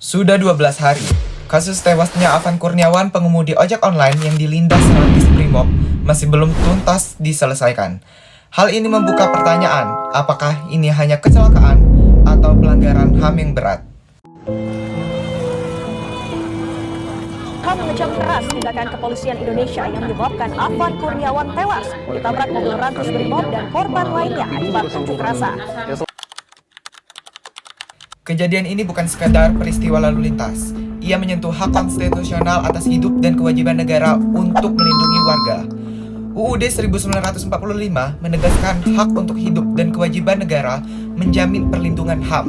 Sudah 12 hari, kasus tewasnya Afan Kurniawan, pengemudi ojek online yang dilindas Rantis Brimob, masih belum tuntas diselesaikan. Hal ini membuka pertanyaan, apakah ini hanya kecelakaan atau pelanggaran HAM yang berat? HAM mengecam keras tindakan kepolisian Indonesia yang menyebabkan Afan Kurniawan tewas ditabrak mobil Rantis Brimob dan korban lainnya akibat unjuk rasa. Kejadian ini bukan sekadar peristiwa lalu lintas. Ia menyentuh hak konstitusional atas hidup dan kewajiban negara untuk melindungi warga. UUD 1945 menegaskan hak untuk hidup dan kewajiban negara menjamin perlindungan HAM.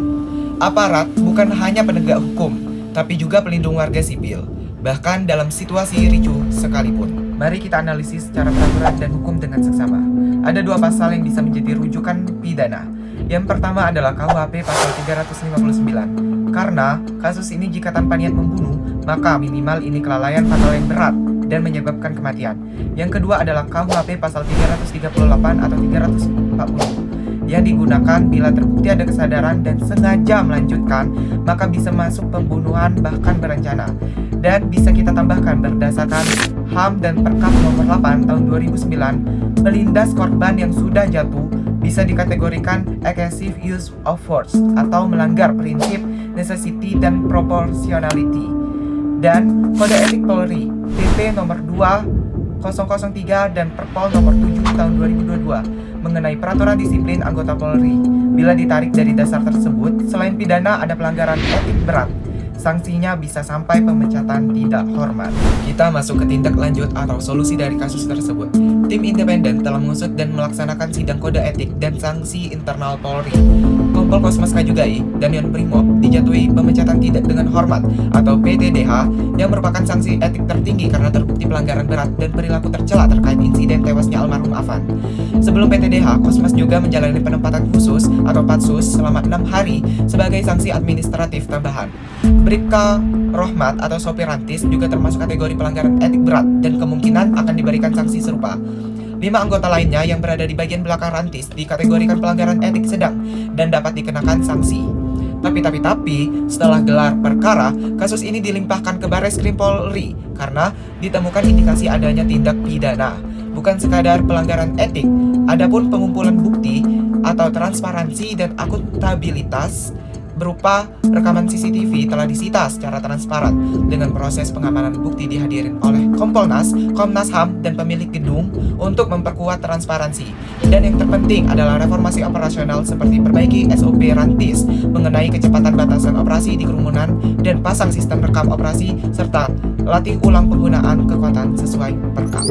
Aparat bukan hanya penegak hukum, tapi juga pelindung warga sipil, bahkan dalam situasi ricuh sekalipun. Mari kita analisis secara peraturan dan hukum dengan seksama. Ada dua pasal yang bisa menjadi rujukan pidana. Yang pertama adalah KUHP pasal 359. Karena kasus ini jika tanpa niat membunuh, maka minimal ini kelalaian fatal yang berat dan menyebabkan kematian. Yang kedua adalah KUHP pasal 338 atau 340 yang digunakan bila terbukti ada kesadaran dan sengaja melanjutkan, maka bisa masuk pembunuhan bahkan berencana. Dan bisa kita tambahkan berdasarkan HAM dan Perkap nomor 8 tahun 2009, melindas korban yang sudah jatuh bisa dikategorikan excessive use of force atau melanggar prinsip necessity dan proportionality. Dan Kode Etik Polri PP nomor 2003 dan Perpol nomor 7 tahun 2022 mengenai peraturan disiplin anggota Polri. Bila ditarik dari dasar tersebut, selain pidana ada pelanggaran etik berat. Sanksinya bisa sampai pemecatan tidak hormat. Kita masuk ke tindak lanjut atau solusi dari kasus tersebut. Tim independen telah mengusut dan melaksanakan sidang kode etik dan sanksi internal Polri. Kompol Kosmas KJUGAI dan Yon Brimob dijatuhi pemecatan tidak dengan hormat atau PTDH yang merupakan sanksi etik tertinggi karena terbukti pelanggaran berat dan perilaku tercela terkait insiden tewasnya almarhum Afan. Sebelum PTDH, Kosmas juga menjalani penempatan khusus atau patsus selama 6 hari sebagai sanksi administratif tambahan. Bribka Rohmat atau sopir Rantis juga termasuk kategori pelanggaran etik berat dan kemungkinan akan diberikan sanksi serupa. 5 anggota lainnya yang berada di bagian belakang Rantis dikategorikan pelanggaran etik sedang dan dapat dikenakan sanksi. Tapi, setelah gelar perkara, kasus ini dilimpahkan ke Barreskrim Polri karena ditemukan indikasi adanya tindak pidana. Bukan sekadar pelanggaran etik, adapun pengumpulan bukti atau transparansi dan akuntabilitas berupa rekaman CCTV telah disita secara transparan dengan proses pengamanan bukti dihadirin oleh Kompolnas, Komnas HAM, dan pemilik gedung untuk memperkuat transparansi. Dan yang terpenting adalah reformasi operasional seperti perbaiki SOP Rantis mengenai kecepatan batasan operasi di kerumunan dan pasang sistem rekam operasi serta latih ulang penggunaan kekuatan sesuai perkap.